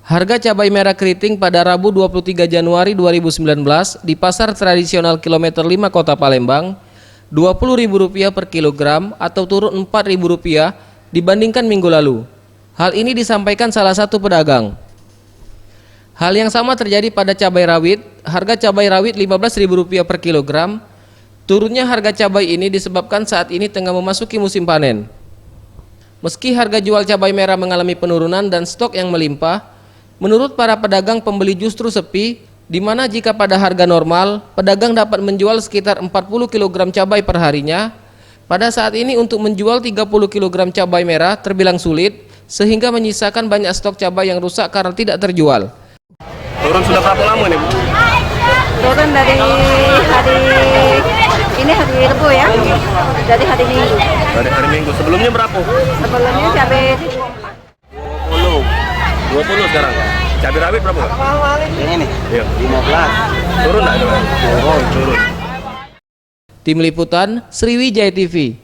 Harga cabai merah keriting pada Rabu 23 Januari 2019 di Pasar Tradisional Kilometer 5 Kota Palembang Rp20.000 per kilogram atau turun Rp4.000 dibandingkan minggu lalu. Hal ini disampaikan salah satu pedagang. Hal yang sama terjadi pada cabai rawit. Harga cabai rawit Rp15.000 per kilogram. Turunnya harga cabai ini disebabkan saat ini tengah memasuki musim panen. Meski harga jual cabai merah mengalami penurunan dan stok yang melimpah, menurut para pedagang pembeli justru sepi, di mana jika pada harga normal, pedagang dapat menjual sekitar 40 kg cabai per harinya. Pada saat ini untuk menjual 30 kg cabai merah terbilang sulit, sehingga menyisakan banyak stok cabai yang rusak karena tidak terjual. Turun sudah berapa lama nih, Bu? Turun dari hari Rabu ya, dari hari Minggu. Dari hari Minggu. Sebelumnya berapa? Sebelumnya cabai 20 sekarang. Cabai rawit berapa? Ini nih, Iya. 15. Turun nggak? Turun. Tim Liputan Sriwijaya TV.